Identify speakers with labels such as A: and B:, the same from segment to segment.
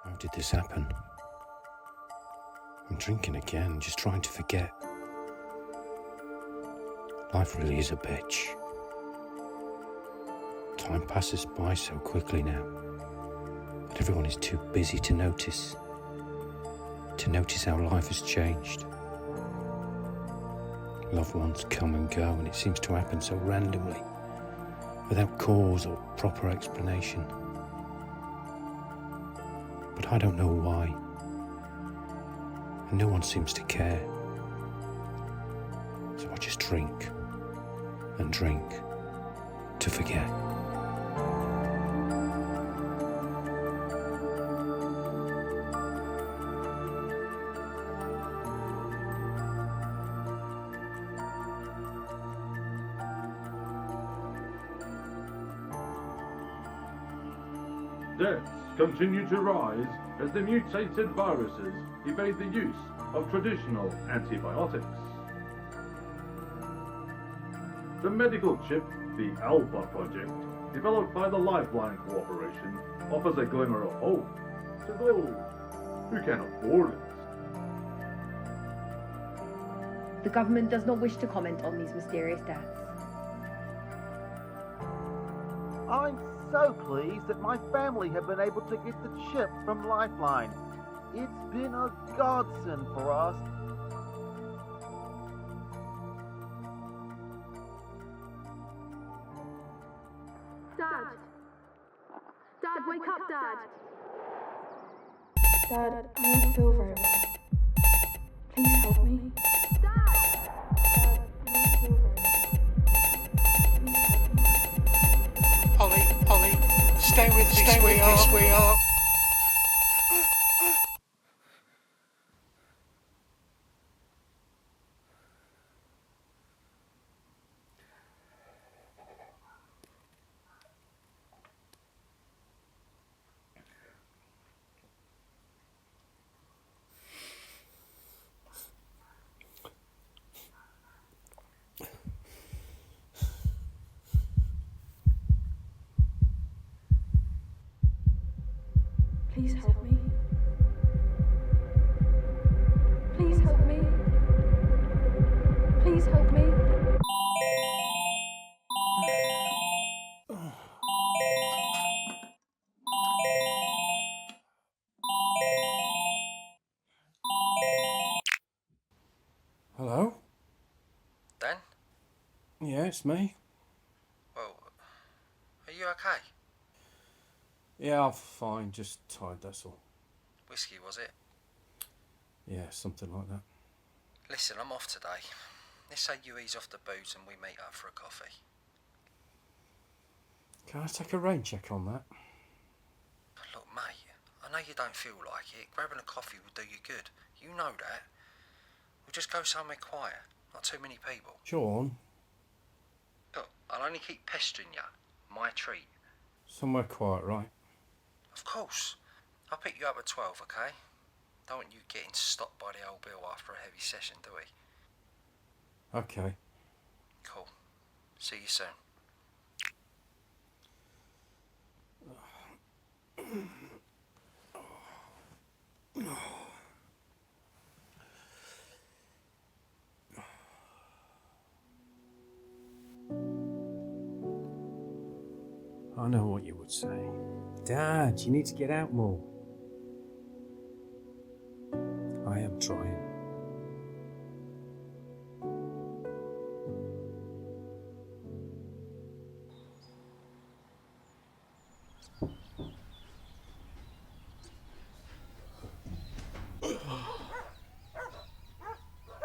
A: How did this happen? I'm drinking again, just trying to forget. Life really is a bitch. Time passes by so quickly now, but everyone is too busy to notice how life has changed. Loved ones come and go, and it seems to happen so randomly, without cause or proper explanation. But I don't know why, and no one seems to care. So I just drink and drink to forget.
B: Deaths continue to rise as the mutated viruses evade the use of traditional antibiotics. The medical chip, the Alpha Project, developed by the Lifeline Corporation, offers a glimmer of hope to those who can afford it.
C: The government does not wish to comment on these mysterious deaths.
D: I'm so pleased that my family have been able to get the chip from Lifeline. It's been a godsend for us.
E: Dad! Dad, wake up, Dad!
F: Dad, I don't feel very well. Please help me.
E: Dad!
F: Dad, I don't feel very well.
G: Ollie, stay with me, sweetheart.
F: Please help me. Please help me. Please help me.
A: Hello?
H: Dan?
A: Yeah, it's me.
H: Well, are you okay?
A: Yeah, I'm fine, just tired, that's all.
H: Whiskey, was it?
A: Yeah, something like that.
H: Listen, I'm off today. Let's say you ease off the booze and we meet up for a coffee.
A: Can I take a rain check on that?
H: Look, mate, I know you don't feel like it. Grabbing a coffee will do you good. You know that. We'll just go somewhere quiet. Not too many people.
A: Sean?
H: Look, I'll only keep pestering you. My treat.
A: Somewhere quiet, right?
H: Of course. I'll pick you up at 12, okay? Don't want you getting stopped by the old Bill after a heavy session, do we?
A: Okay.
H: Cool. See you soon.
A: I know what you would say. Dad, you need to get out more. I am trying.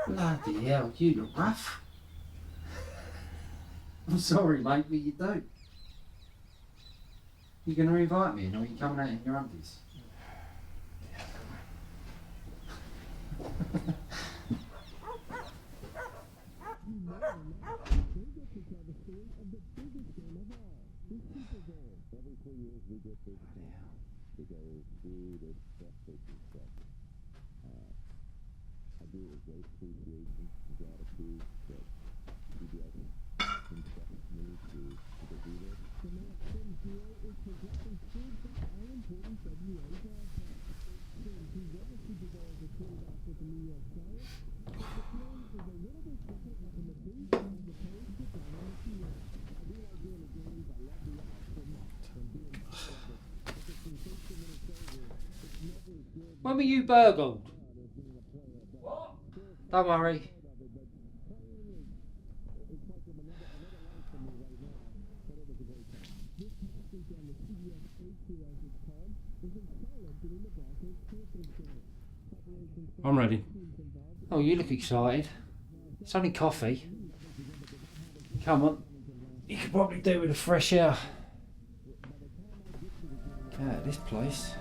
I: Bloody hell, you look rough. I'm sorry, mate, but you don't. You going to invite me in, or are you coming out in your undies?
A: When were you burgled? What? Don't worry. I'm ready. Oh, you look excited. It's only coffee. Come on. You could probably do with a fresh air. Get out of this place.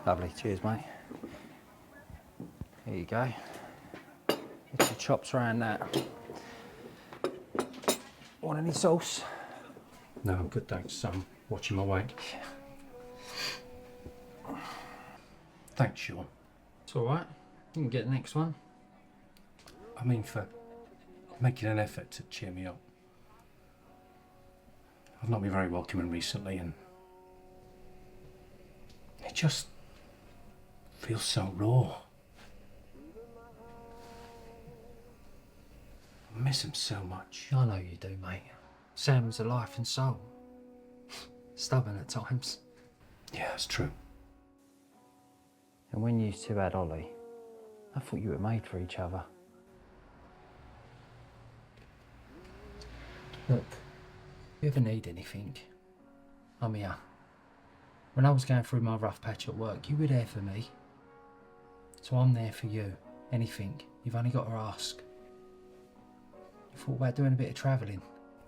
A: Lovely, cheers mate. Here you go. Get your chops around that. Want any sauce? No, I'm good thanks, I'm watching my weight. Thanks, Sean. It's alright, you can get the next one. I mean for making an effort to cheer me up. I've not been very welcoming recently and it just feels so raw. I miss him so much. I know you do, mate. Sam's a life and soul. Stubborn at times. Yeah, that's true. And when you two had Ollie, I thought you were made for each other. Look, if you ever need anything, I'm here. When I was going through my rough patch at work, you were there for me. So I'm there for you. Anything. You've only got to ask. You thought about doing a bit of travelling?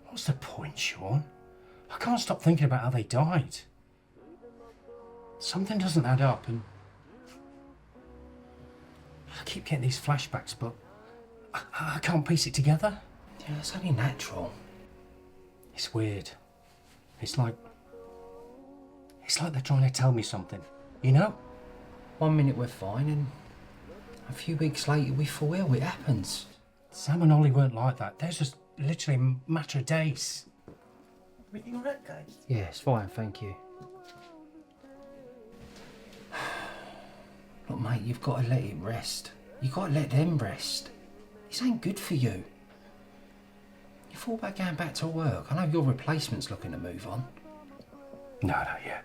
A: What's the point, Sean? I can't stop thinking about how they died. Something doesn't add up and... I keep getting these flashbacks, but I can't piece it together. Yeah, it's only natural. It's weird. It's like they're trying to tell me something, you know? 1 minute we're fine and a few weeks later we fall ill. It happens. Sam and Ollie weren't like that. They're just literally a matter of days. Everything alright, guys? Yeah, it's fine, thank you. Look, mate, you've got to let it rest. You've got to let them rest. This ain't good for you. You thought about going back to work? I know your replacement's looking to move on. No, not yet.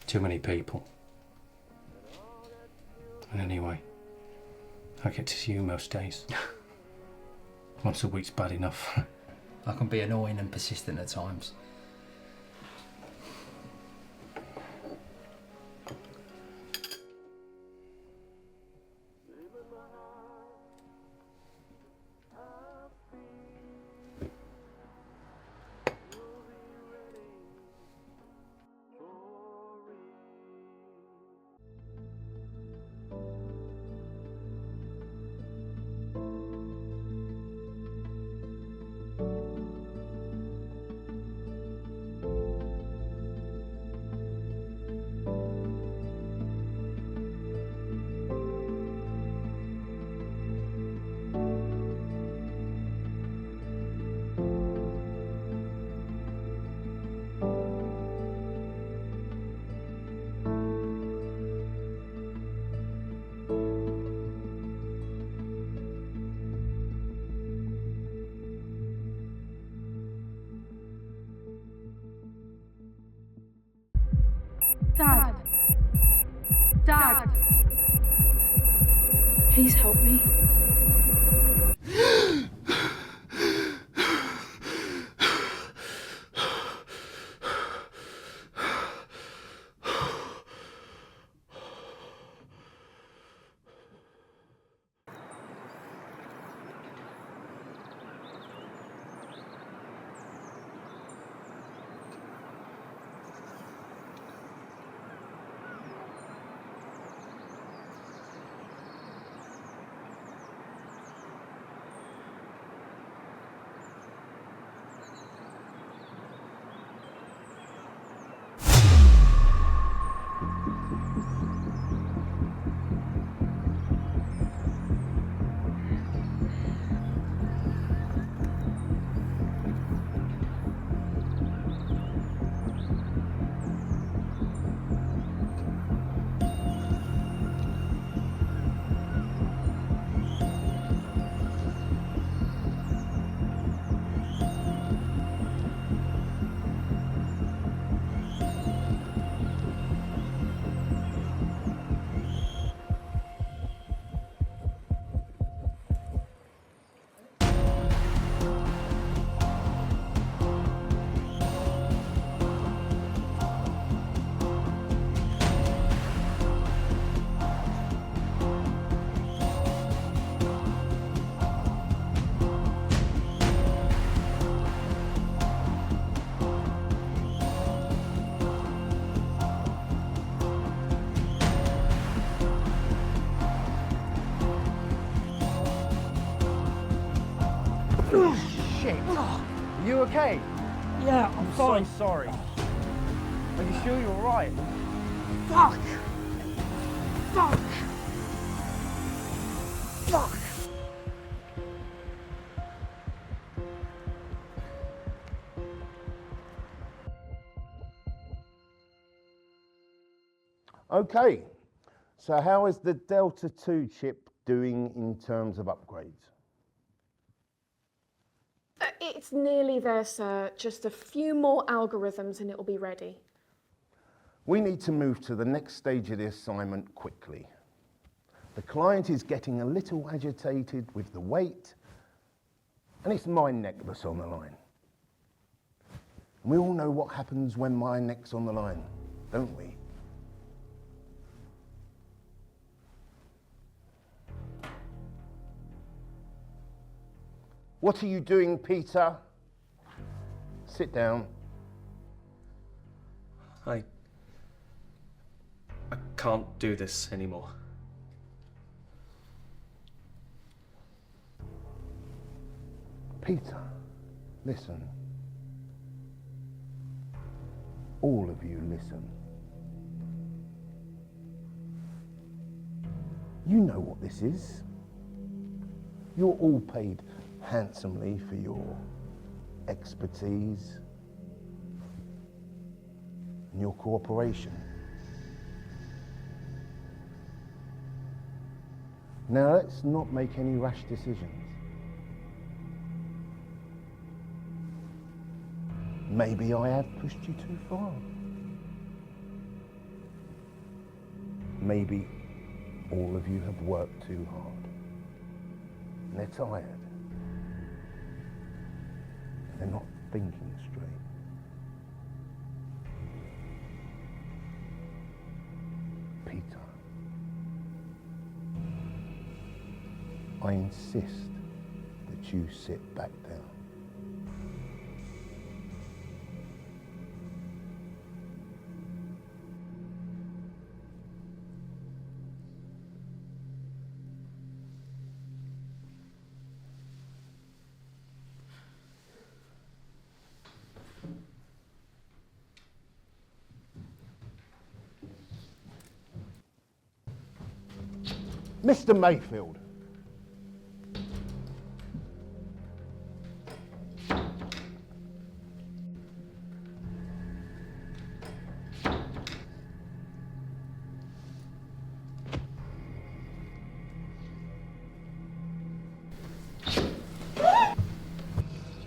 A: Too many people. And anyway, I get to see you most days. Once a week's bad enough. I can be annoying and persistent at times.
E: Dad. Dad.
F: Please help me.
J: shit! Are you okay?
A: Yeah, I'm fine.
J: So sorry. Are you sure you're alright?
A: Fuck! Fuck! Fuck!
K: Okay, so how is the Delta 2 chip doing in terms of upgrades?
L: It's nearly there, sir. Just a few more algorithms and it'll be ready.
K: We need to move to the next stage of the assignment quickly. The client is getting a little agitated with the wait, and it's my necklace on the line. And we all know what happens when my neck's on the line, don't we? What are you doing, Peter? Sit down.
M: I can't do this anymore.
K: Peter, listen. All of you listen. You know what this is. You're all paid handsomely for your expertise and your cooperation. Now let's not make any rash decisions. Maybe I have pushed you too far. Maybe all of you have worked too hard and they're tired. They're not thinking straight. Peter, I insist that you sit back down. Mr. Mayfield.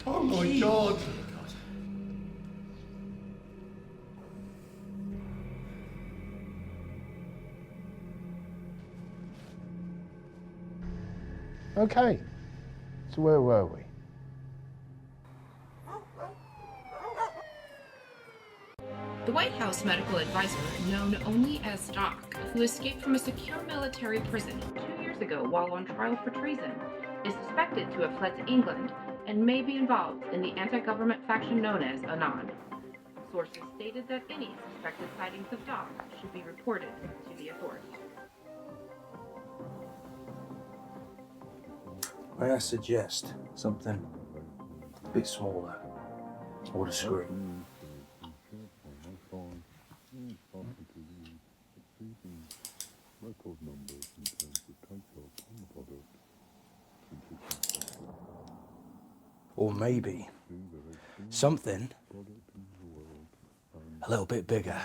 B: Oh my God.
K: Okay, so where were we?
N: The White House medical advisor, known only as Doc, who escaped from a secure military prison 2 years ago while on trial for treason, is suspected to have fled to England and may be involved in the anti-government faction known as Anon. Sources stated that any suspected sightings of Doc should be reported to the authorities.
H: May I suggest something a bit smaller? Or the screen? Or maybe something a little bit bigger.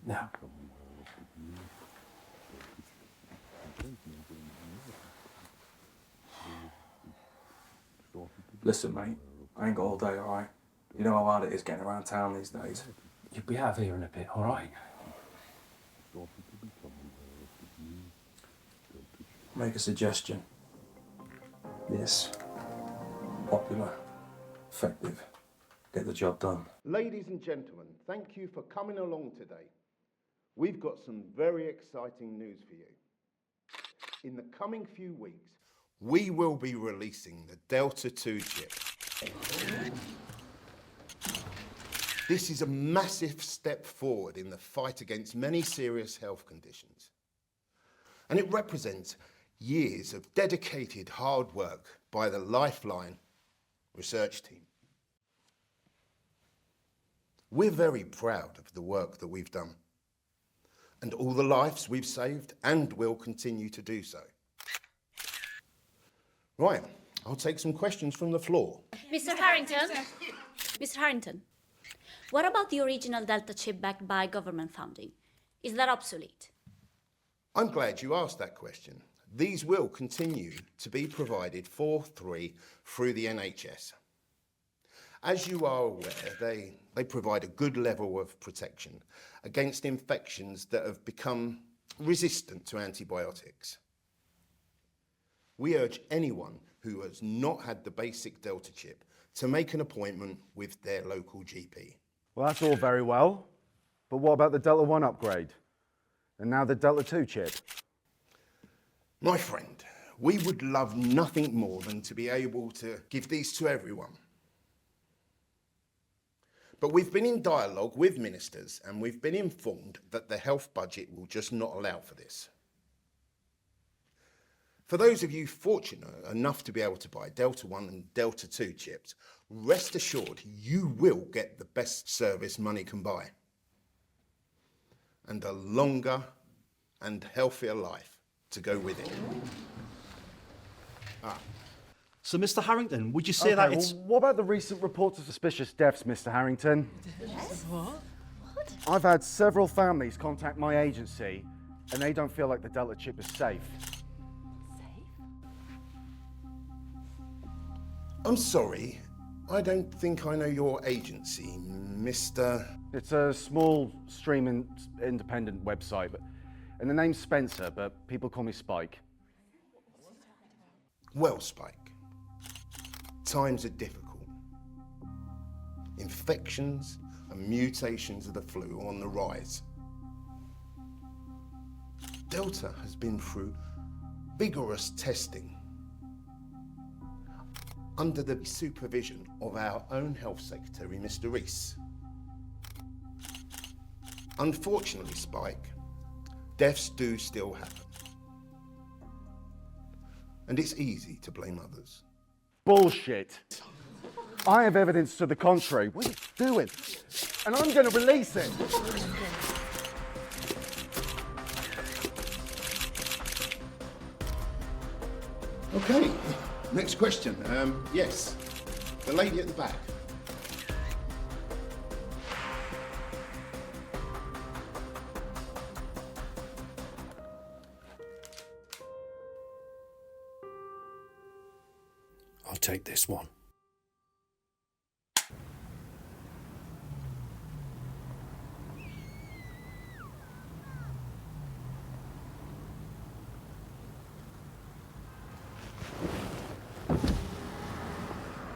H: Now. Listen, mate, I ain't got all day, alright? You know how hard it is getting around town these days.
A: You'll be out of here in a bit, all right?
H: Make a suggestion. Yes. Popular. Effective. Get the job done.
K: Ladies and gentlemen, thank you for coming along today. We've got some very exciting news for you. In the coming few weeks, we will be releasing the Delta 2 chip. This is a massive step forward in the fight against many serious health conditions. And it represents years of dedicated hard work by the Lifeline research team. We're very proud of the work that we've done and all the lives we've saved and will continue to do so. Right, I'll take some questions from the floor.
O: Mr. Harrington? Mr. Harrington, what about the original Delta chip backed by government funding? Is that obsolete?
K: I'm glad you asked that question. These will continue to be provided for free through the NHS. As you are aware, they provide a good level of protection against infections that have become resistant to antibiotics. We urge anyone who has not had the basic Delta chip to make an appointment with their local GP.
J: Well, that's all very well, but what about the Delta 1 upgrade? And now the Delta 2 chip?
K: My friend, we would love nothing more than to be able to give these to everyone. But we've been in dialogue with ministers and we've been informed that the health budget will just not allow for this. For those of you fortunate enough to be able to buy Delta 1 and Delta 2 chips, rest assured you will get the best service money can buy. And a longer and healthier life to go with it.
P: So, Mr. Harrington, would you say that it's...
J: Well, what about the recent reports of suspicious deaths, Mr. Harrington?
O: Yes?
J: What? I've had several families contact my agency, and they don't feel like the Delta chip is safe.
K: I'm sorry, I don't think I know your agency, Mr...
J: It's a small streaming independent website, and the name's Spencer, but people call me Spike.
K: Well, Spike, times are difficult. Infections and mutations of the flu are on the rise. Delta has been through vigorous testing under the supervision of our own Health Secretary, Mr. Rees. Unfortunately, Spike, deaths do still happen. And it's easy to blame others.
J: Bullshit. I have evidence to the contrary. What are you doing? And I'm going to release it.
K: Okay, next question. Yes, the lady at the back.
A: I'll take this one.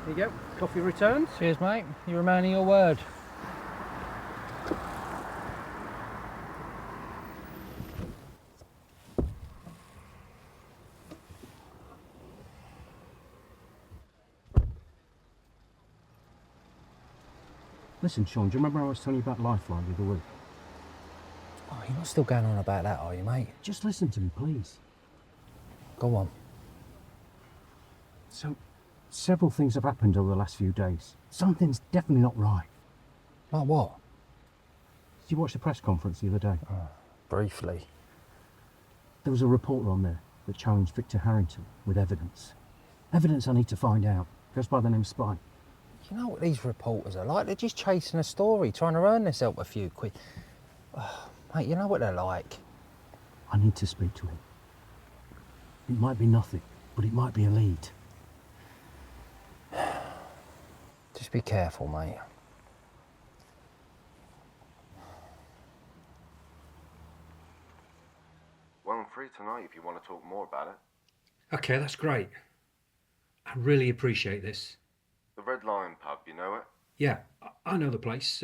Q: There you go, coffee returned. Cheers, mate. You're a man of your word.
A: Listen, Sean, do you remember I was telling you about Lifeline the other week?
Q: Oh, you're not still going on about that, are you, mate?
A: Just listen to me, please.
Q: Go on.
A: So, several things have happened over the last few days. Something's definitely not right.
Q: Like what?
A: Did you watch the press conference the other day?
Q: Briefly.
A: There was a reporter on there that challenged Victor Harrington with evidence. Evidence I need to find out. Goes by the name Spike.
Q: You know what these reporters are like? They're just chasing a story, trying to earn themselves a few quid. Oh, mate, you know what they're like.
A: I need to speak to him. It might be nothing, but it might be a lead.
Q: Just be careful, mate.
R: Well, I'm free tonight if you want to talk more about it.
A: Okay, that's great. I really appreciate this.
R: The Red Lion pub, you know it?
A: Yeah, I know the place.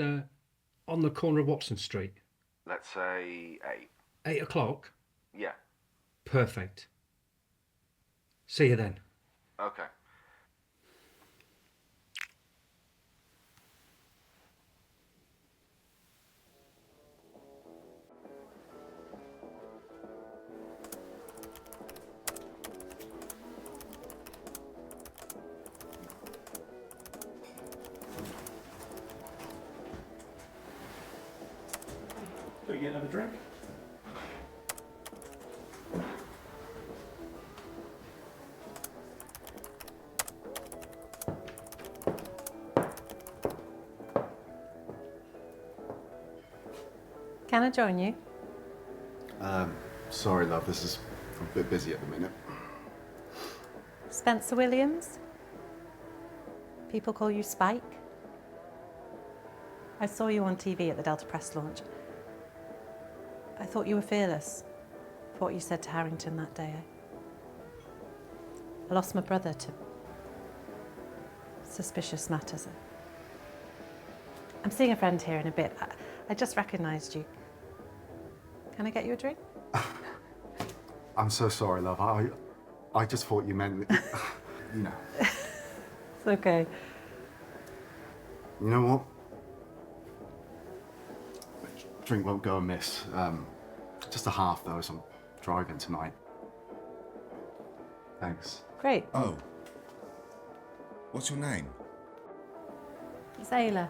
A: On the corner of Watson Street.
R: Let's say 8.
A: 8 o'clock?
R: Yeah.
A: Perfect. See you then.
R: Okay.
M: get another drink?
S: Can I join you?
J: Sorry, love, this is a bit busy at the minute.
S: Spencer Williams? People call you Spike? I saw you on TV at the Delta Press launch. I thought you were fearless for what you said to Harrington that day. I lost my brother to suspicious matters. I'm seeing a friend here in a bit. I just recognised you. Can I get you a drink?
J: I'm so sorry, love. I just thought you meant, you know.
S: It's okay.
J: You know what? Drink won't go amiss. Just a half, though, as I'm driving tonight. Thanks.
S: Great.
T: Oh. What's your name?
S: Zayla.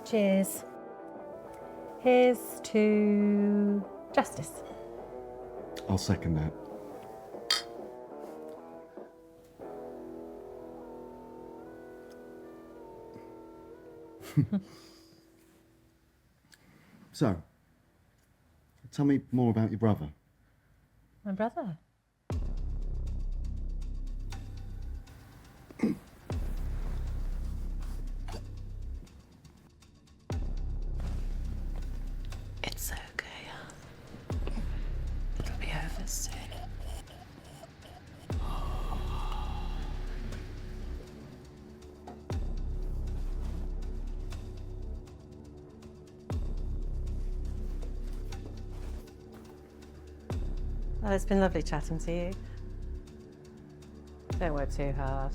S: Cheers. Here's to justice.
J: I'll second that. So, tell me more about your brother.
S: My brother? It's okay. It'll be over soon. Well, it's been lovely chatting to you. Don't work too hard.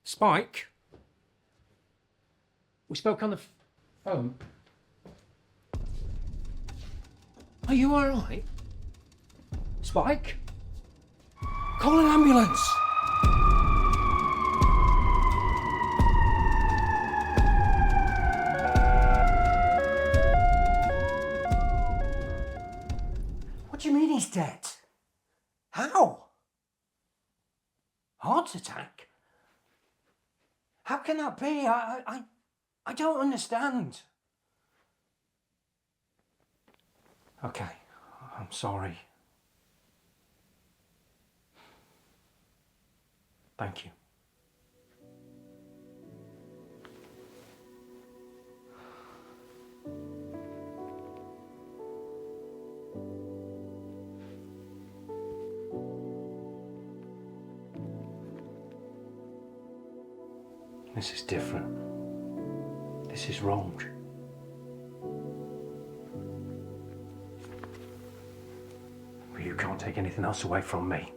A: Spike? We spoke on the phone. Are you alright? Spike? Call an ambulance! What do you mean he's dead? How? Heart attack? How can that be? I don't understand. Okay, I'm sorry. Thank you. This is different. This is wrong. But you can't take anything else away from me.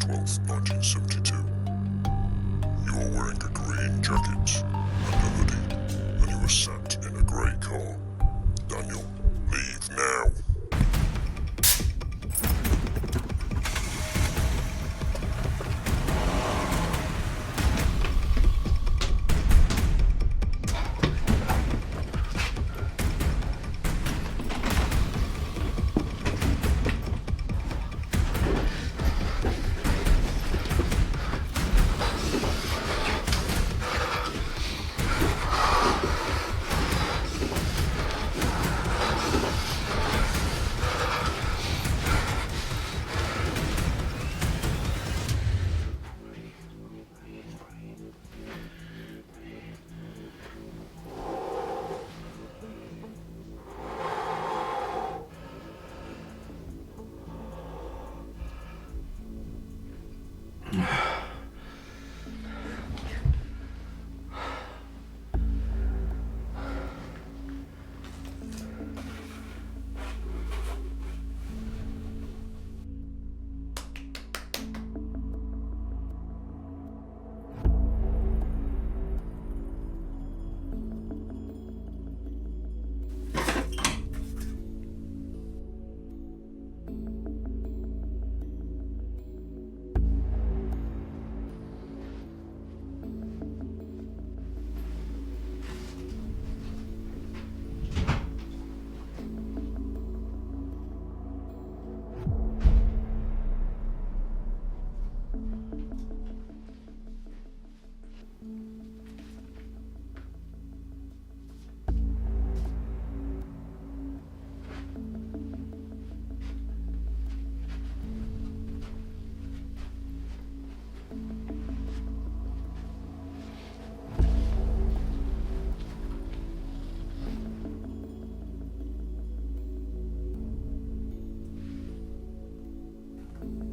U: 12th, 1972. You are wearing a green jacket and a hoodie, and you are sat in a grey car. Daniel, leave now.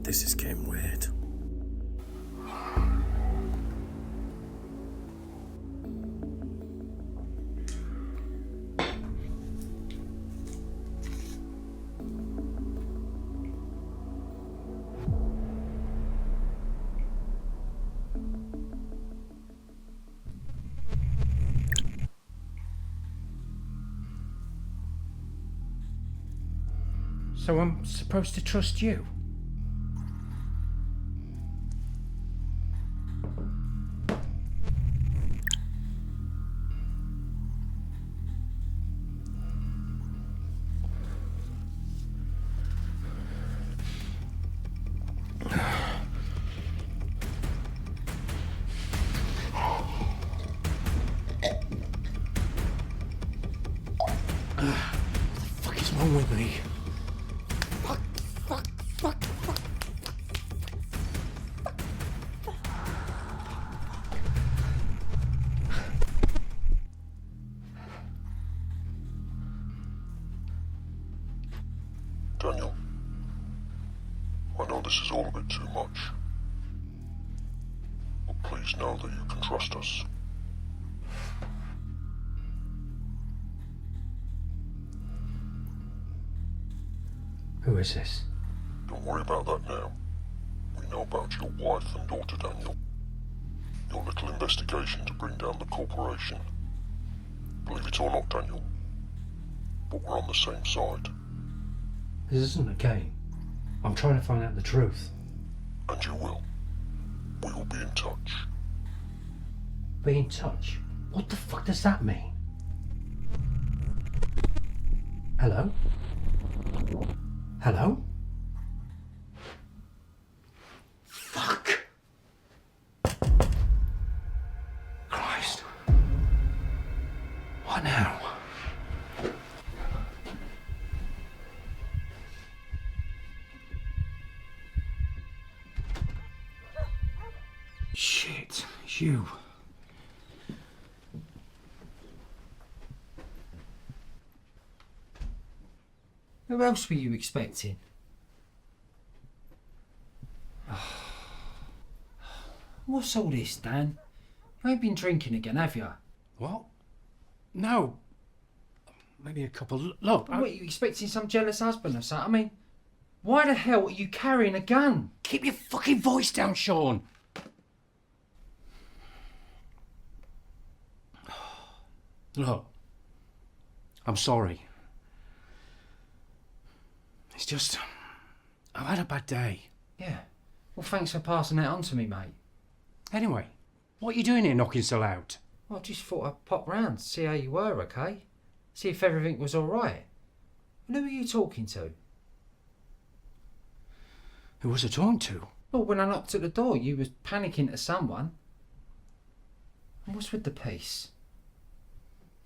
V: This is getting weird.
A: So I'm supposed to trust you? With me. Fuck.
U: Daniel, I know this is all a bit too much, but please know that you can trust us.
A: Who is this?
U: Don't worry about that now. We know about your wife and daughter, Daniel. Your little investigation to bring down the corporation. Believe it or not, Daniel, but we're on the same side.
A: This isn't a game. I'm trying to find out the truth.
U: And you will. We will be in touch.
A: Be in touch? What the fuck does that mean? Hello? Hello? Fuck! Christ. What now? Shit, it's you.
Q: Who else were you expecting? What's all this, Dan? You ain't been drinking again, have you?
A: What? No. Maybe a couple. Look,
Q: What, you expecting some jealous husband or something? I mean,
A: Why the hell are you carrying a gun?
C: Keep your fucking voice down, Sean. Look, I'm sorry. It's just, I've had a bad day.
A: Yeah. Well, thanks for passing that on to me, mate.
C: Anyway, what are you doing here knocking so loud?
A: I just thought I'd pop round to see how you were, okay? See if everything was all right. And who were you talking to?
C: Who was I talking to?
A: Well, when I knocked at the door, you was panicking to someone. And what's with the piece?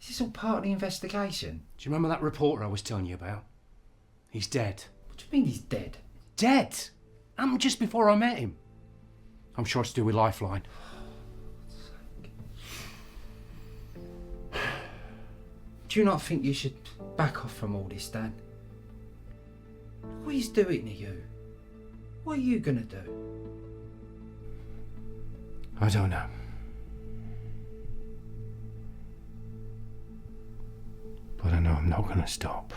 A: Is this all part of the investigation?
C: Do you remember that reporter I was telling you about? He's dead.
A: What do you mean he's dead?
C: Dead? Just before I met him. I'm sure it's to do with Lifeline.
A: Do you not think you should back off from all this, Dan? What he's doing to you? What are you gonna do?
C: I don't know. But I know I'm not gonna stop.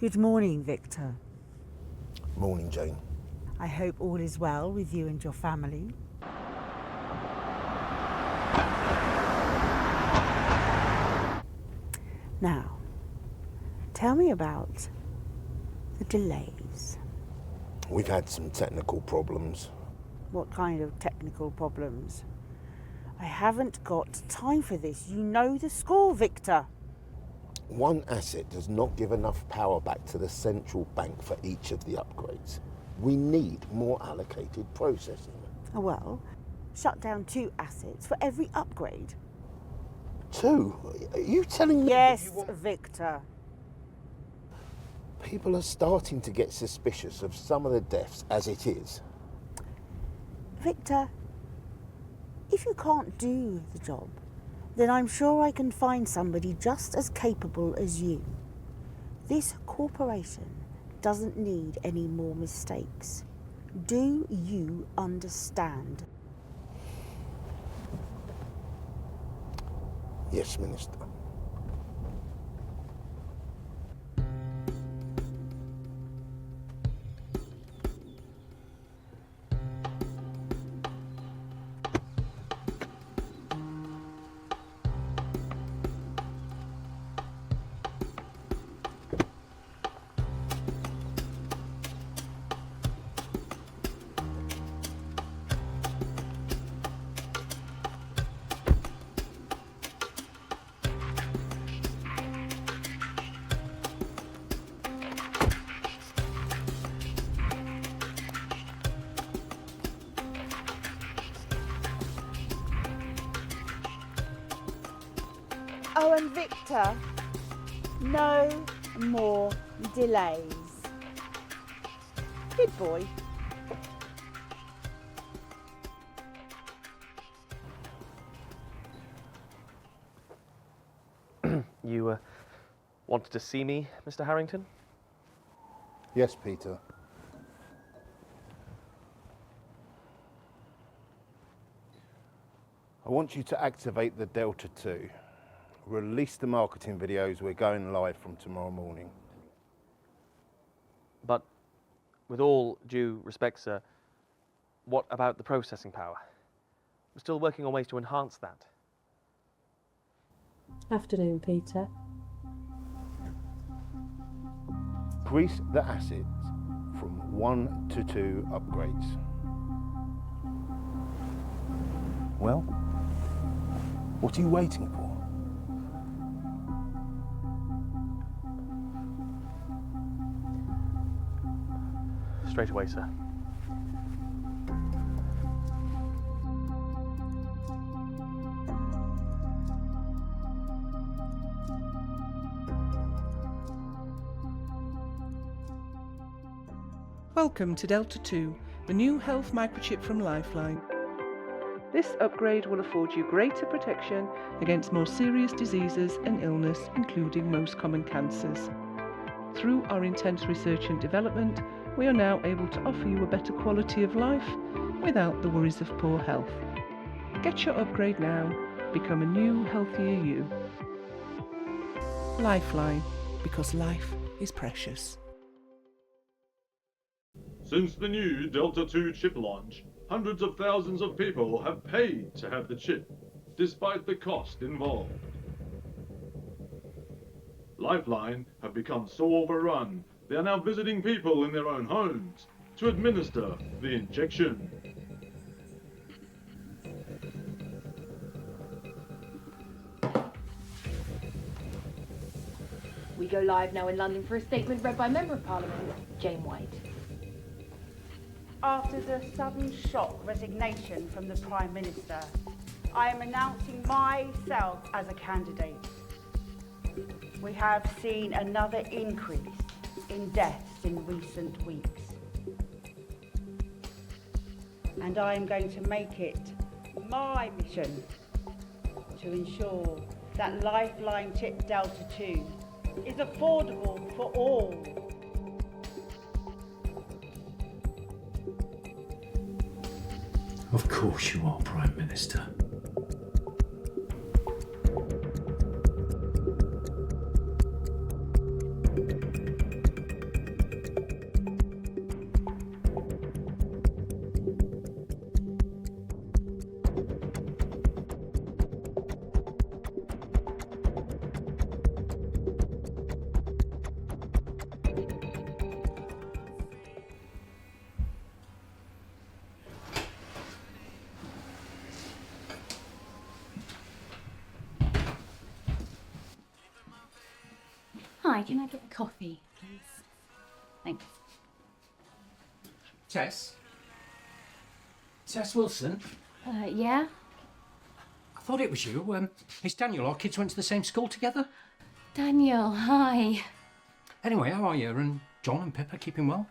D: Good morning, Victor.
K: Morning, Jane.
D: I hope all is well with you and your family. Now, tell me about the delays.
K: We've had some technical problems.
D: What kind of technical problems? I haven't got time for this. You know the score, Victor.
K: One asset does not give enough power back to the central bank for each of the upgrades. We need more allocated processing.
D: Well, shut down 2 assets for every upgrade.
K: 2? Are you telling me?
D: Yes, Victor.
K: People are starting to get suspicious of some of the deaths as it is.
D: Victor, if you can't do the job, then I'm sure I can find somebody just as capable as you. This corporation doesn't need any more mistakes. Do you understand?
K: Yes, Minister.
D: Oh, and Victor, no more delays. Good boy.
M: You wanted to see me, Mr. Harrington?
K: Yes, Peter. I want you to activate the Delta 2. Release the marketing videos. We're going live from tomorrow morning.
M: But with all due respect, sir, what about the processing power? We're still working on ways to enhance that.
W: Afternoon, Peter.
K: Increase the assets from 1 to 2 upgrades. Well, what are you waiting for?
M: Straight away, sir.
X: Welcome to Delta 2, the new health microchip from Lifeline. This upgrade will afford you greater protection against more serious diseases and illness, including most common cancers. Through our intense research and development, we are now able to offer you a better quality of life without the worries of poor health. Get your upgrade now become a new, healthier you. Lifeline, because life is precious.
B: Since the new Delta II chip launch, hundreds of thousands of people have paid to have the chip, despite the cost involved. Lifeline have become so overrun, they are now visiting people in their own homes to administer the injection.
E: We go live now in London for a statement read by Member of Parliament, Jane White.
D: After the sudden shock resignation from the Prime Minister, I am announcing myself as a candidate. We have seen another increase in deaths in recent weeks. And I am going to make it my mission to ensure that Lifeline Chip Delta 2 is affordable for all.
A: Of course you are, Prime Minister.
O: Hi, can I get a coffee, please? Thanks.
A: Tess? Tess Wilson?
O: Yeah?
A: I thought it was you. It's Daniel. Our kids went to the same school together.
O: Daniel, hi.
A: Anyway, how are you? And John and Pippa keeping well?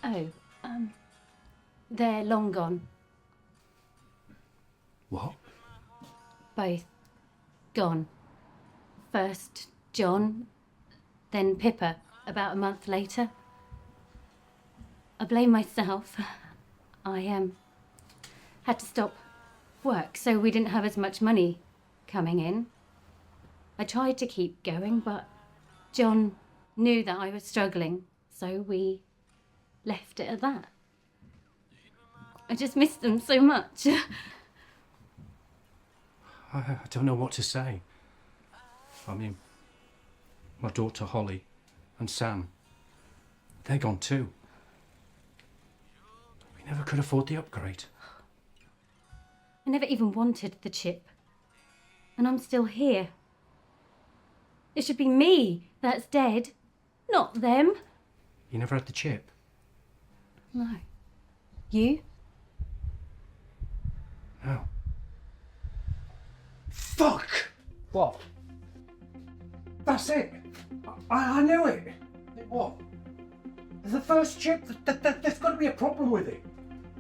O: Oh, they're long gone.
A: What?
O: Both gone. First John, then Pippa, about a month later. I blame myself. I had to stop work, so we didn't have as much money coming in. I tried to keep going, but John knew that I was struggling, so we left it at that. I just miss them so much.
A: I don't know what to say. I mean, my daughter Holly and Sam, they're gone too. We never could afford the upgrade.
O: I never even wanted the chip. And I'm still here. It should be me that's dead, not them.
A: You never had the chip?
O: No. You?
A: No. Fuck!
Q: What?
A: That's it! I knew it! What? The first chip, there's got to be a problem with it.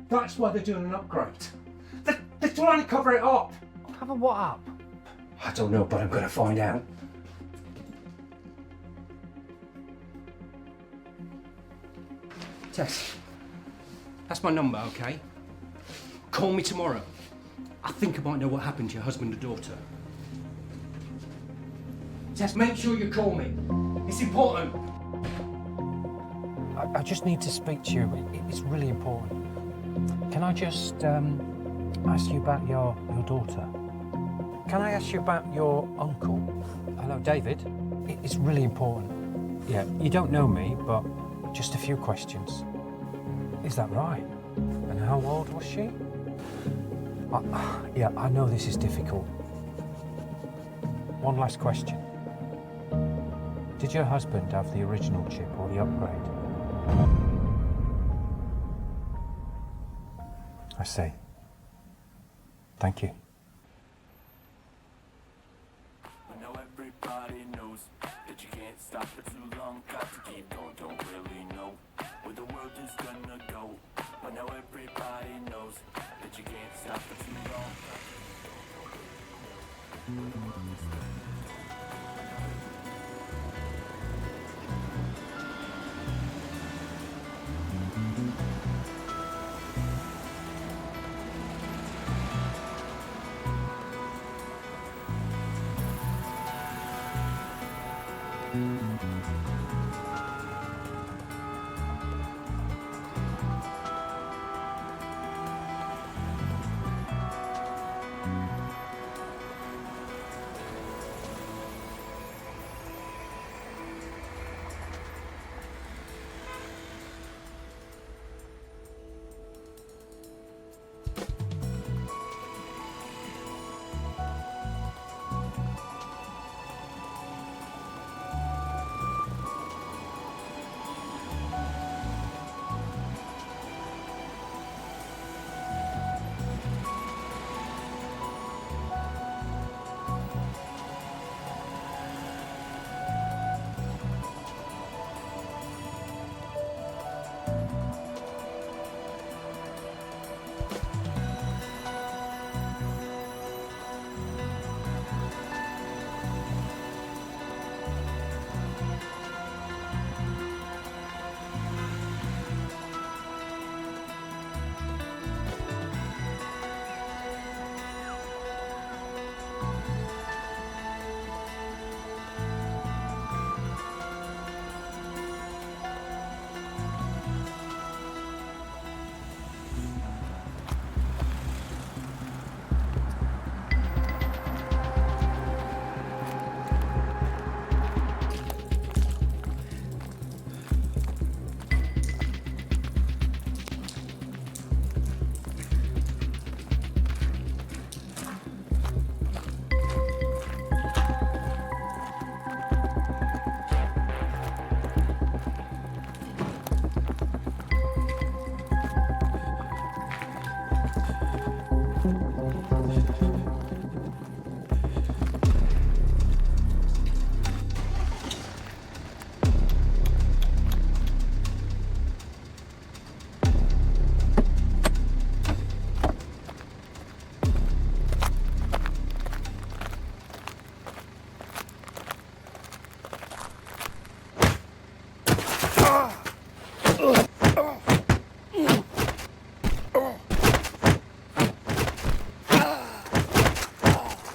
A: That's why they're doing an upgrade. They're trying to cover it up.
Q: Cover what up?
A: I don't know, but I'm going to find out. Tess, that's my number, okay? Call me tomorrow. I think I might know what happened to your husband and daughter. Tess, make sure you call me. It's important.
Q: I just need to speak to you. It's really important. Can I just ask you about your daughter? Can I ask you about your uncle? Hello, David. It's really important. Yeah, you don't know me, but just a few questions. Is that right? And how old was she? Yeah, I know this is difficult. One last question. Did your husband have the original chip or the upgrade? I see. Thank you.
G: I know everybody knows that you can't stop for too long. Got to keep going, don't really know where the world is gonna go. But now everybody knows that you can't stop for too long.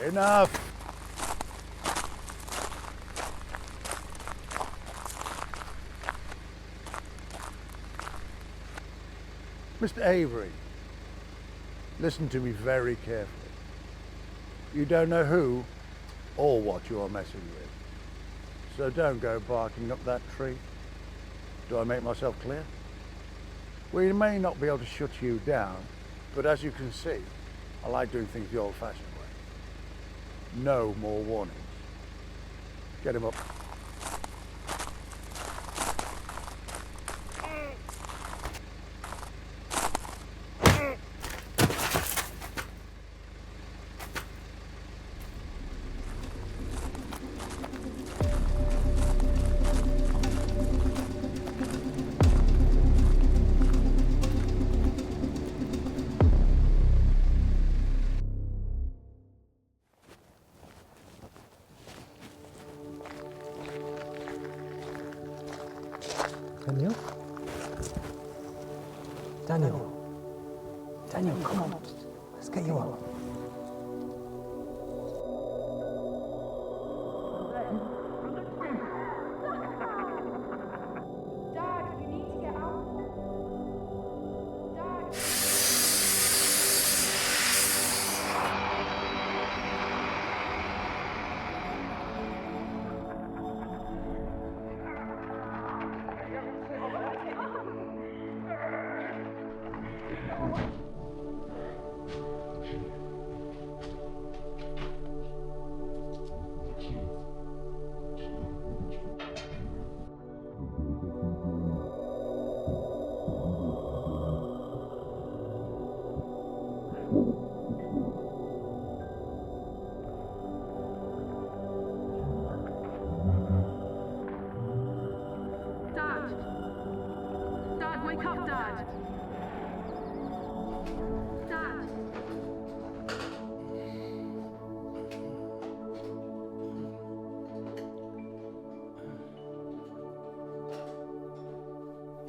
F: Enough! Mr. Avery, listen to me very carefully. You don't know who or what you are messing with. So don't go barking up that tree. Do I make myself clear? We may not be able to shut you down, but as you can see, I like doing things the old-fashioned way. No more warnings. Get him up.
A: Daniel, come on. Let's get you up.
E: Dad, you need to get out. Dad.
I: Dad, wake up, Dad. Dad.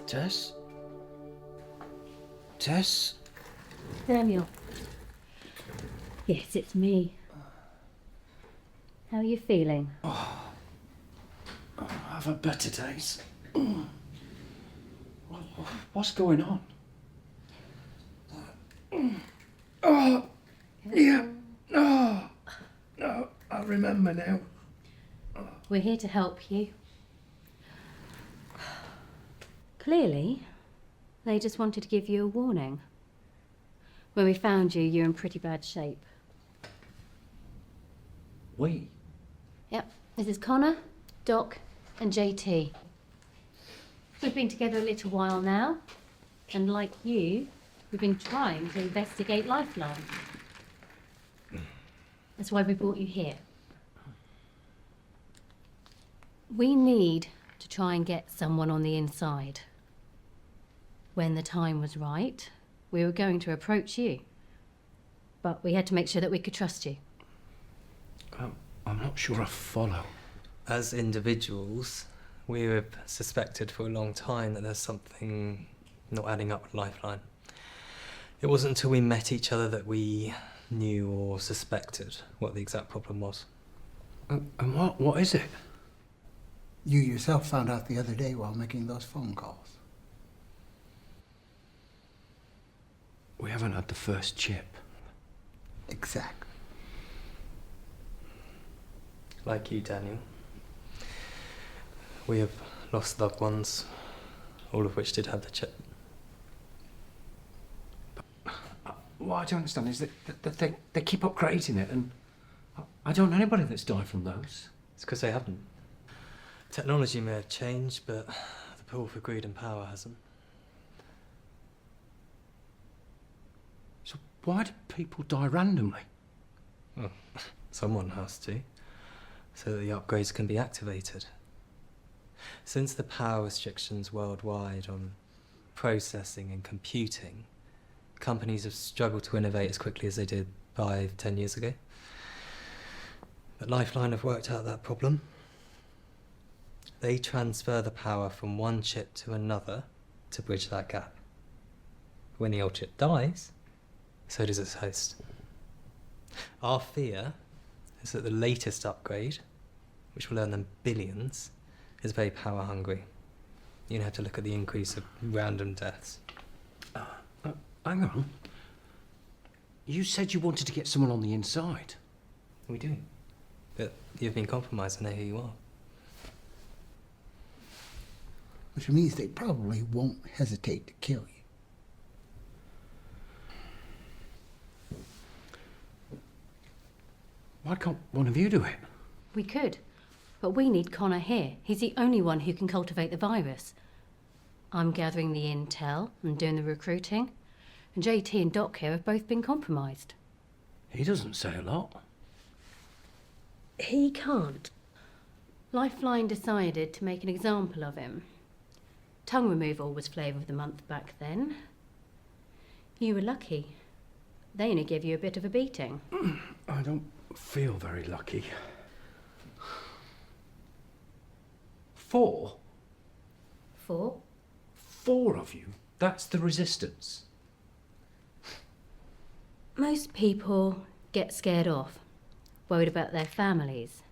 C: Tess? Tess?
O: Samuel. Yes, it's me. How are you feeling?
C: I've had better days. What's going on? Oh, yeah. Oh, no, I remember now.
O: We're here to help you. Clearly, they just wanted to give you a warning. When we found you, you're in pretty bad shape.
C: We?
O: Yep, this is Connor, Doc, and JT. We've been together a little while now, and like you, we've been trying to investigate Lifeline. That's why we brought you here. We need to try and get someone on the inside. When the time was right, we were going to approach you. But we had to make sure that we could trust you.
C: I'm not sure I follow.
H: As individuals, we have suspected for a long time that there's something not adding up with Lifeline. It wasn't until we met each other that we knew or suspected what the exact problem was.
C: And what is it?
L: You yourself found out the other day while making those phone calls.
C: We haven't had the first chip.
L: Exactly.
H: Like you, Daniel. We have lost loved ones, all of which did have the chip.
C: What I don't understand is that they keep upgrading it, and I don't know anybody that's died from those.
H: It's because they haven't. Technology may have changed, but the pull for greed and power hasn't.
C: So why do people die randomly?
H: Well, someone has to, so that the upgrades can be activated. Since the power restrictions worldwide on processing and computing, companies have struggled to innovate as quickly as they did 5-10 years ago. But Lifeline have worked out that problem. They transfer the power from one chip to another to bridge that gap. When the old chip dies, so does its host. Our fear is that the latest upgrade, which will earn them billions, is very power hungry. You have to look at the increase of random deaths.
C: Hang on. You said you wanted to get someone on the inside.
H: We do. But you've been compromised, I know who you are.
L: Which means they probably won't hesitate to kill you.
C: Why can't one of you do it?
O: We could, but we need Connor here. He's the only one who can cultivate the virus. I'm gathering the intel and doing the recruiting, and JT and Doc here have both been compromised.
C: He doesn't say a lot.
O: He can't. Lifeline decided to make an example of him. Tongue removal was flavour of the month back then. You were lucky. They only gave you a bit of a beating.
C: I don't feel very lucky. 4?
O: 4?
C: 4 of you? That's the resistance.
O: Most people get scared off, worried about their families.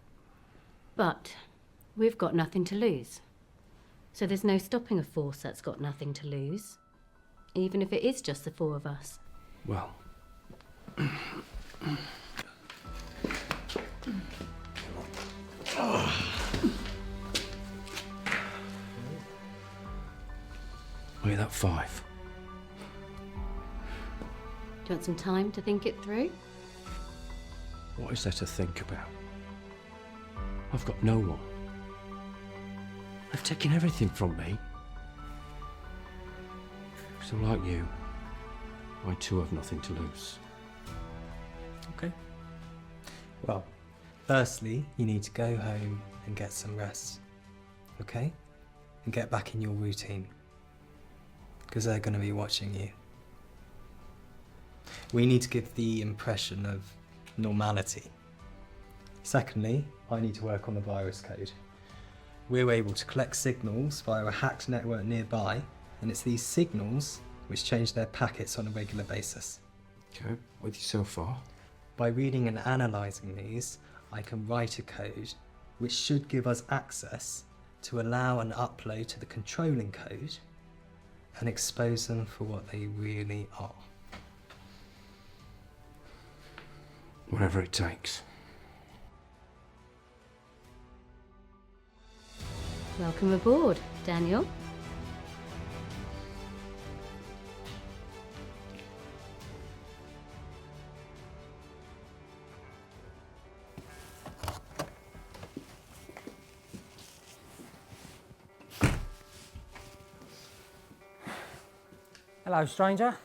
O: But we've got nothing to lose. So there's no stopping a force that's got nothing to lose, even if it is just the 4 of us.
C: Well... Look at that 5.
O: Do you want some time to think it through?
C: What is there to think about? I've got no one. They've taken everything from me. So like you, I too have nothing to lose.
H: Okay. Well, firstly, you need to go home and get some rest. Okay? And get back in your routine. Because they're going to be watching you. We need to give the impression of normality. Secondly, I need to work on the virus code. We're able to collect signals via a hacked network nearby, and it's these signals which change their packets on a regular basis.
C: Okay, with you so far?
H: By reading and analysing these, I can write a code which should give us access to allow an upload to the controlling code and expose them for what they really are.
C: Whatever it takes.
O: Welcome aboard, Daniel.
Q: Hello, stranger.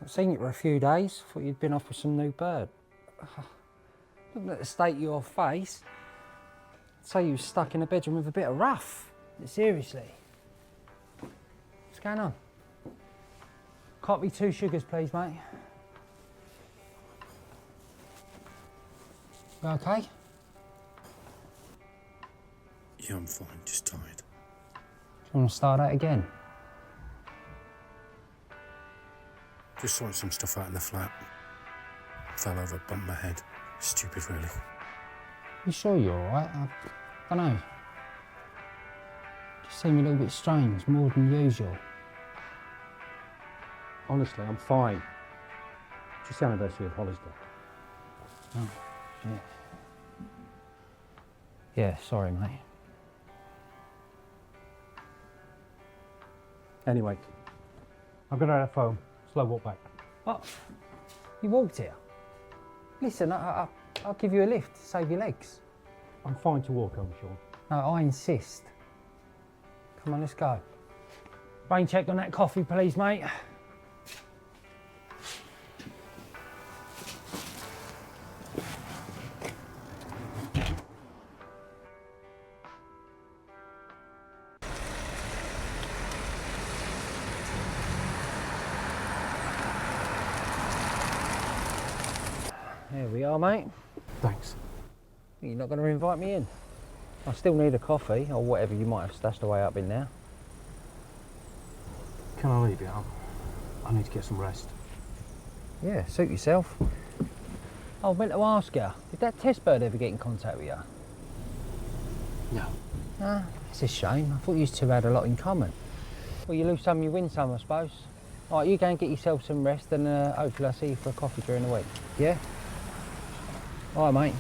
Q: I've seen you for a few days. Thought you'd been off with some new bird. Looking at the state of your face, I'd say you were stuck in a bedroom with a bit of rough. Seriously. What's going on? Can't be 2 sugars, please, mate. You okay?
V: Yeah, I'm fine, just tired.
Q: Do you want to start that again?
V: Just sorting some stuff out in the flat. Fell over, bumped my head. Stupid, really.
Q: You sure you're alright? I don't know. Just seem a little bit strange, more than usual.
C: Honestly, I'm fine. Just the anniversary of Hollister.
Q: Oh, shit. Yeah, sorry, mate.
C: Anyway, I'm gonna have home. Slow walk back.
Q: What? You walked here? Listen, I'll give you a lift to save your legs.
C: I'm fine to walk home, Sean.
Q: No, I insist. Come on, let's go. Rain check on that coffee, please, mate. There we are, mate.
C: Thanks.
Q: You're not going to invite me in? I still need a coffee, or whatever you might have stashed away up in there.
C: Can I leave you? I need to get some rest.
Q: Yeah, suit yourself. Oh, I meant to ask you, did that test bird ever get in contact with you?
C: No.
Q: Ah, it's a shame. I thought you two had a lot in common. Well, you lose some, you win some, I suppose. All right, you go and get yourself some rest, and hopefully I'll see you for a coffee during the week. Yeah? All right, mate.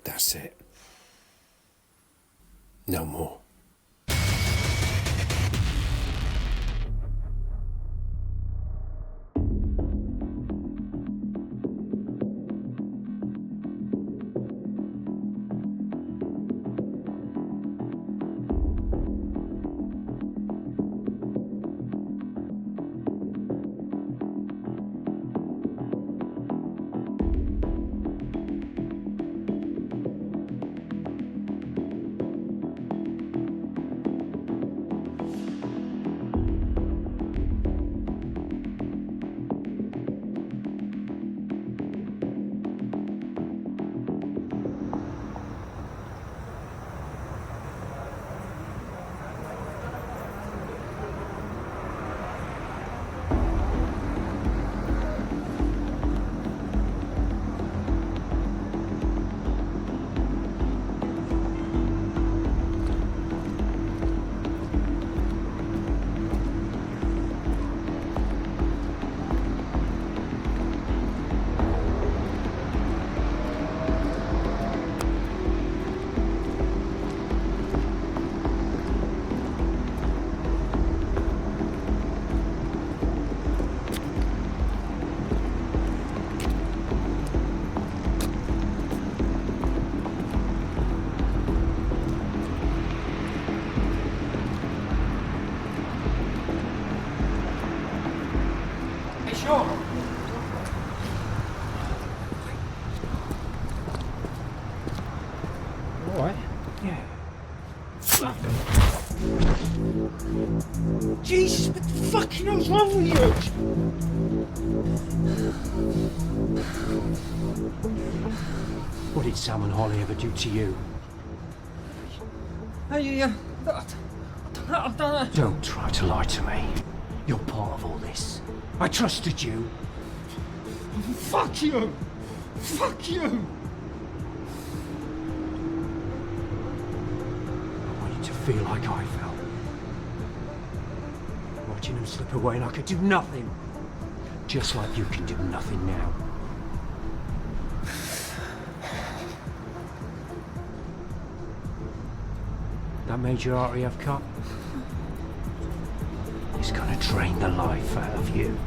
V: That's it. No more.
A: all right? Yeah. Jesus, what the fucking hell's wrong with you? What did Sam and Holly ever do to you? Don't try to lie to me. You're part of all this. I trusted you. Fuck you! Fuck you! I want you to feel like I felt. Watching him slip away and I could do nothing. Just like you can do nothing now. That major artery I've cut is gonna drain the life out of you.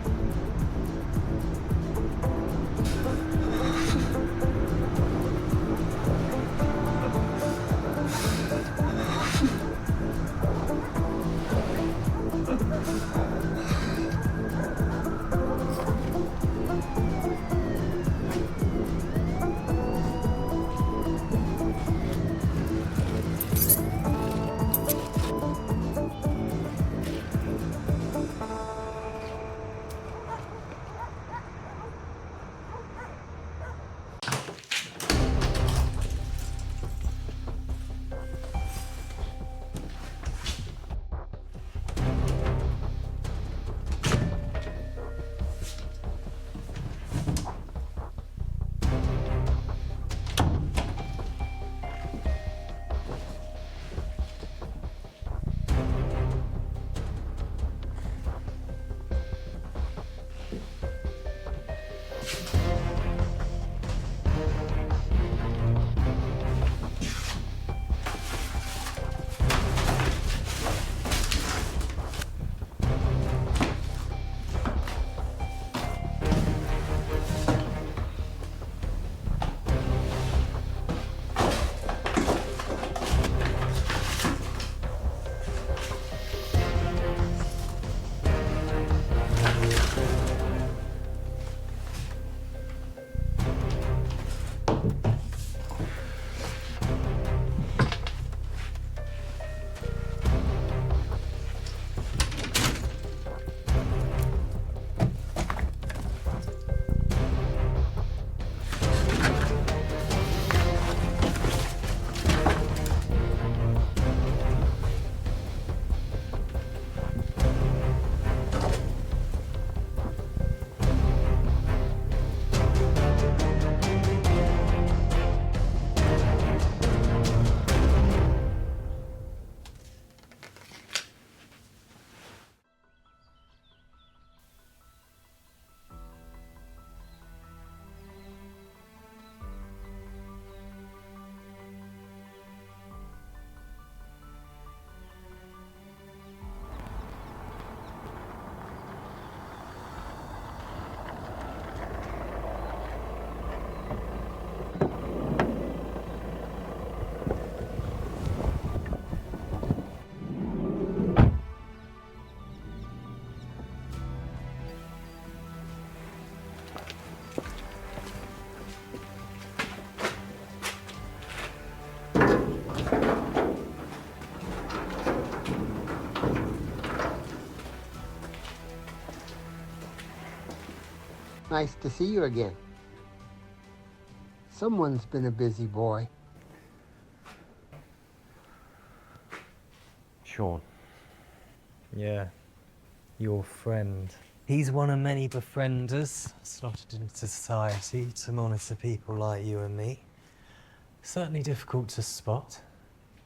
N: Nice to see you again. Someone's been a busy boy.
H: Sean. Yeah, your friend. He's one of many befrienders slotted into society to monitor people like you and me. Certainly difficult to spot.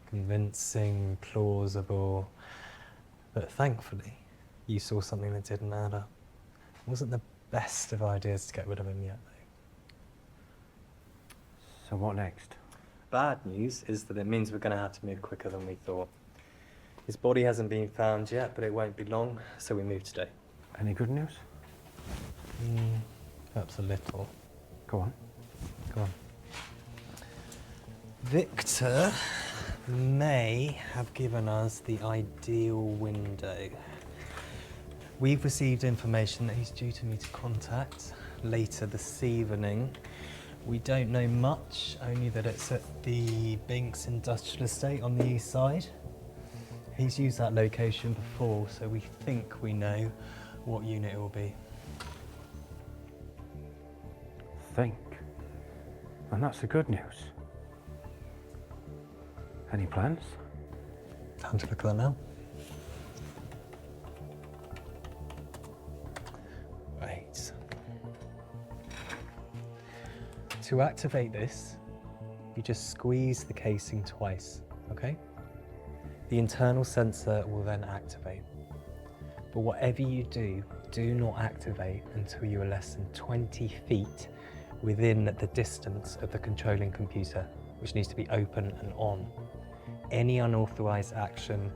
H: Convincing, plausible. But thankfully, you saw something that didn't add up. It wasn't the best of ideas to get rid of him yet, though.
A: So what next?
H: Bad news is that it means we're going to have to move quicker than we thought. His body hasn't been found yet, but it won't be long, so we move today.
A: Any good news?
H: Perhaps a little.
A: Go on.
H: Go on. Victor may have given us the ideal window. We've received information that he's due to meet a contact later this evening We don't know much, only that it's at the Binks Industrial Estate on the east side. He's used that location before, so we think we know what unit it will be.
Q: Think. And that's the good news. Any plans?
H: Time to look at that now. Right. To activate this, you just squeeze the casing twice, okay? The internal sensor will then activate. But whatever you do, do not activate until you are less than 20 feet within the distance of the controlling computer, which needs to be open and on. Any unauthorized action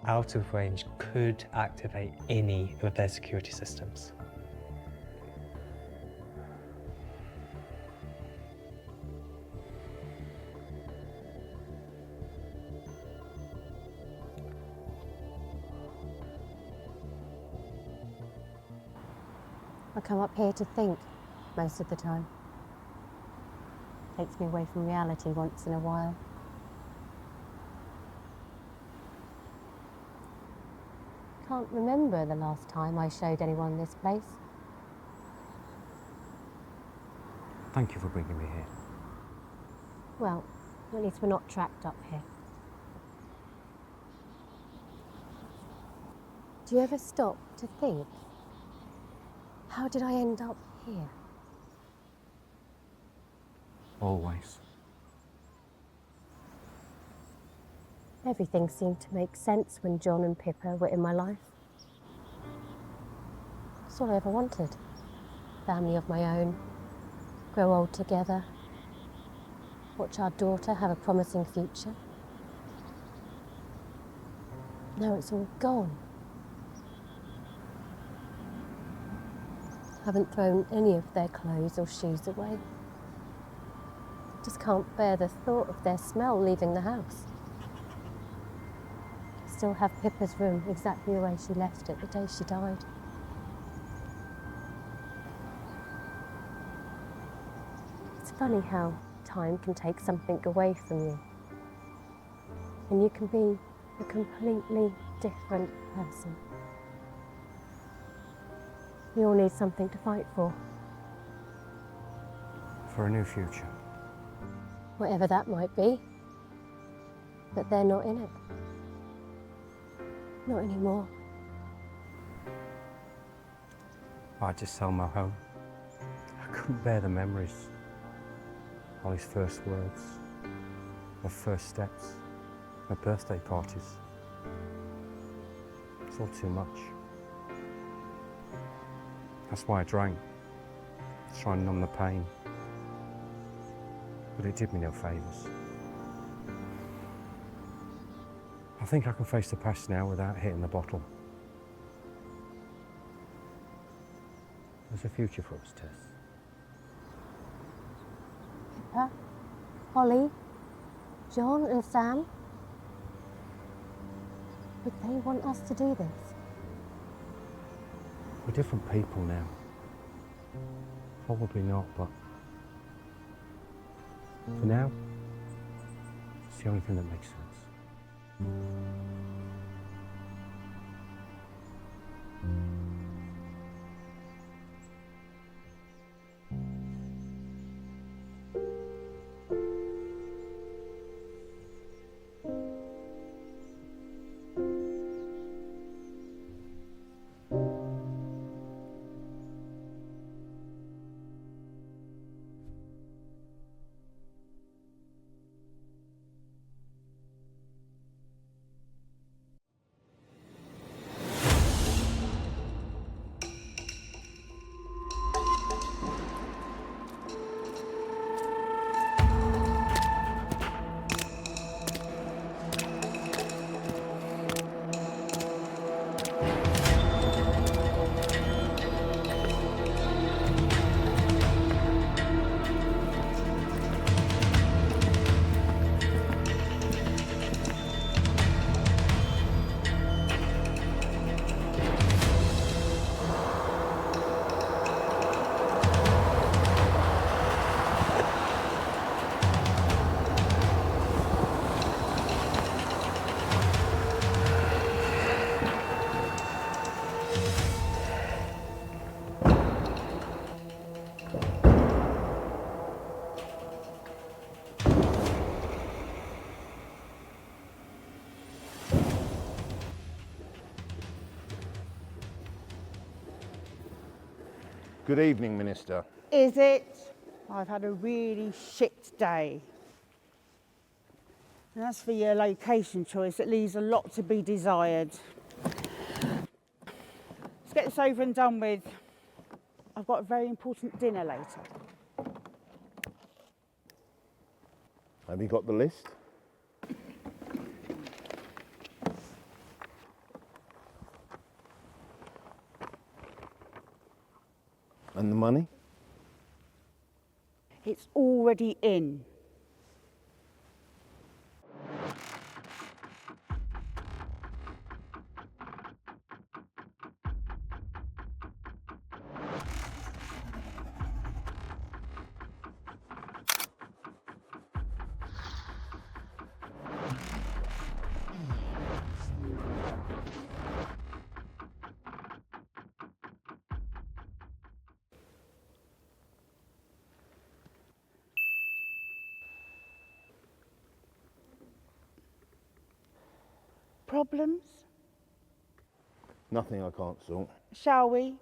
H: out of range could activate any of their security systems.
P: I come up here to think most of the time. Takes me away from reality once in a while. Can't remember the last time I showed anyone this place.
Q: Thank you for bringing me here.
P: Well, at least we're not trapped up here. Do you ever stop to think? How did I end up here?
Q: Always.
P: Everything seemed to make sense when John and Pippa were in my life. That's all I ever wanted. Family of my own, grow old together, watch our daughter have a promising future. Now it's all gone. Haven't thrown any of their clothes or shoes away. Just can't bear the thought of their smell leaving the house. Still have Pippa's room exactly the way she left it the day she died. It's funny how time can take something away from you, and you can be a completely different person. We all need something to fight for.
Q: For a new future.
P: Whatever that might be. But they're not in it. Not anymore.
Q: I'd just sell my home. I couldn't bear the memories. All his first words, my first steps, my birthday parties. It's all too much. That's why I drank, to try and numb the pain. But it did me no favours. I think I can face the past now without hitting the bottle. There's a future for us, Tess.
P: Pippa, Holly, John and Sam. Would they want us to do this?
Q: We're different people now. Probably not, but for now, it's the only thing that makes sense.
K: Good evening, Minister.
D: Is it? I've had a really shit day. And as for your location choice, it leaves a lot to be desired. Let's get this over and done with. I've got a very important dinner later.
K: Have you got the list? And the money?
D: It's already in. Problems?
K: Nothing I can't sort.
D: Shall we?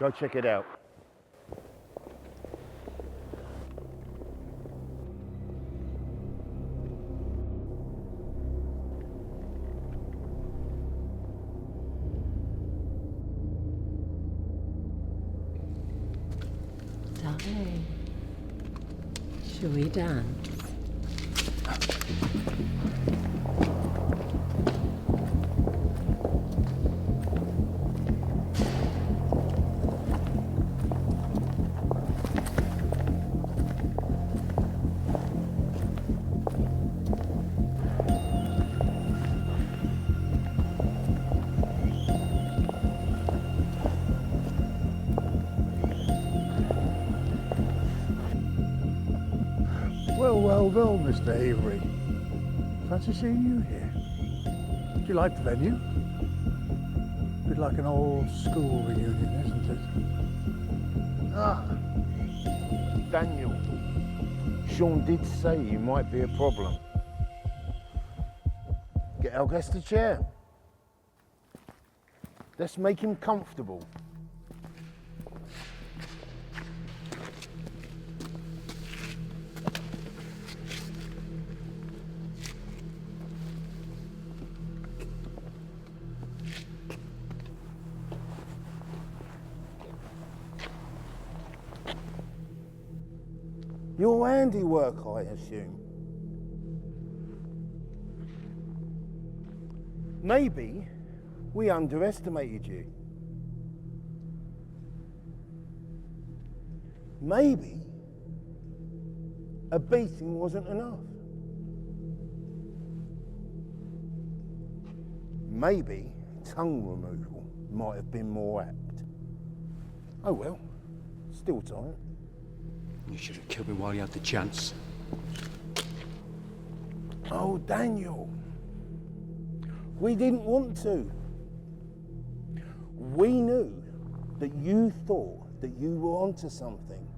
K: Go check it out.
J: Darling, shall we dance?
F: Well, Mr. Avery. Fancy seeing you here. Do you like the venue? A bit like an old school reunion, isn't it?
K: Ah, Daniel. Sean did say you might be a problem. Get our guest a chair. Let's make him comfortable. Your handiwork, I assume. Maybe we underestimated you. Maybe a beating wasn't enough. Maybe tongue removal might have been more apt. Oh well, still time.
C: You should have killed me while you had the chance.
K: Oh, Daniel. We didn't want to. We knew that you thought that you were onto something.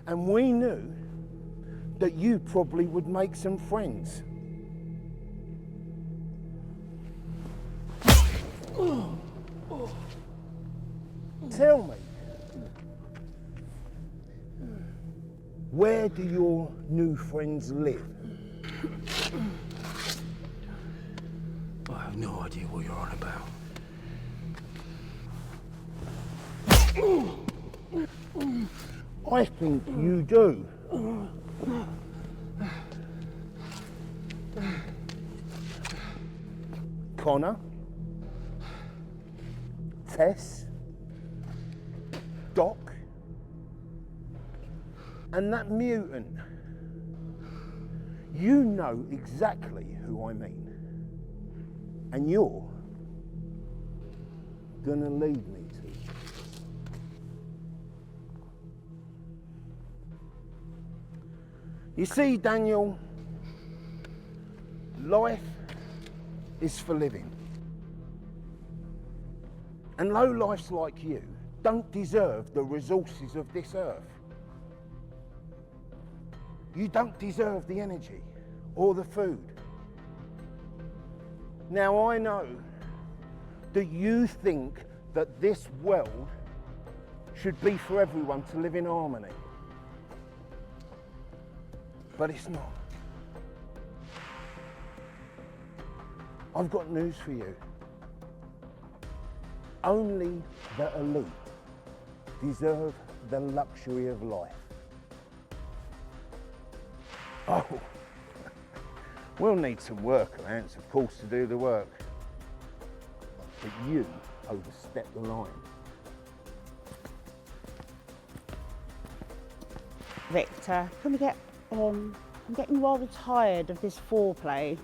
K: And we knew that you probably would make some friends. Tell me, where do your new friends live?
C: I have no idea what you're on about.
K: I think you do. Connor, Tess, Doc, and that mutant. You know exactly who I mean. And you're gonna lead me to. You see, Daniel, life is for living. And lowlifes like you don't deserve the resources of this earth. You don't deserve the energy or the food. Now I know that you think that this world should be for everyone to live in harmony. But it's not. I've got news for you. Only the elite deserve the luxury of life. Oh, we'll need some worker ants, of course, to do the work. But you overstepped the line.
D: Victor, can we get on? I'm getting rather tired of this foreplay.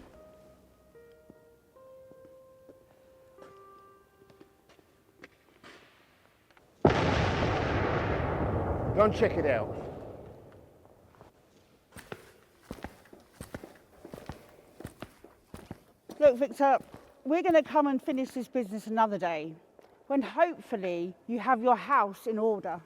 K: Go and check it out.
D: Look, Victor, we're going to come and finish this business another day, when hopefully you have your house in order.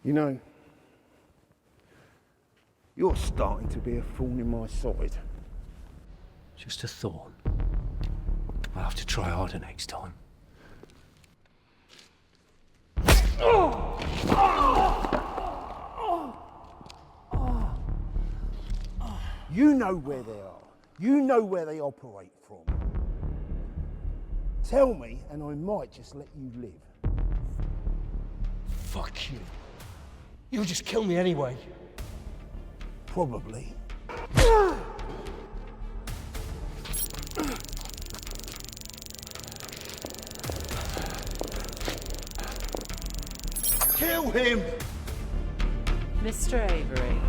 K: You know, you're starting to be a thorn in my side.
A: Just a thorn. I'll have to try harder next time.
K: You know where they are. You know where they operate from. Tell me, and I might just let you live.
A: Fuck you. You'll just kill me anyway.
K: Probably. Kill him!
J: Mr. Avery.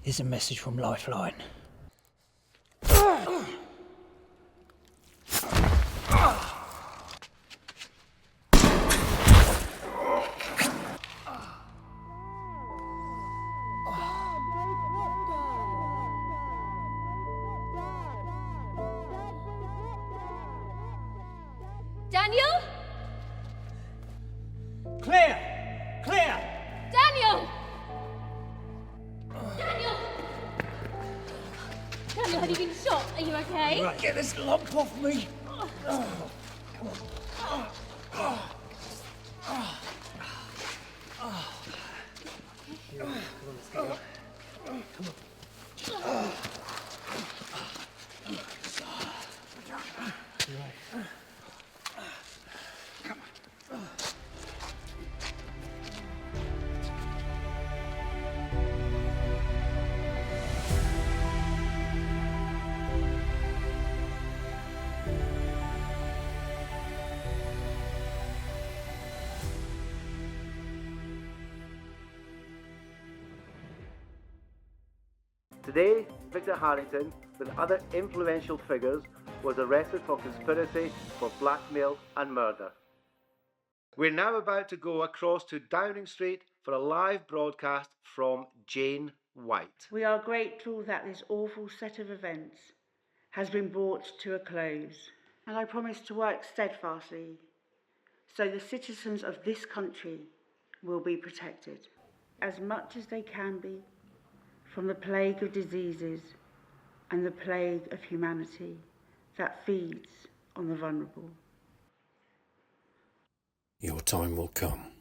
Q: Here's a message from Lifeline.
O: Daniel?
A: Clear! Clear!
O: Daniel! Daniel, have you been shot? Are you okay?
A: Right, get this lump off me.
R: Today, Victor Harrington, with other influential figures, was arrested for conspiracy for blackmail and murder. We're now about to go across to Downing Street for a live broadcast from Jane White.
D: We are grateful that this awful set of events has been brought to a close, and I promise to work steadfastly so the citizens of this country will be protected as much as they can be from the plague of diseases and the plague of humanity that feeds on the vulnerable.
V: Your time will come.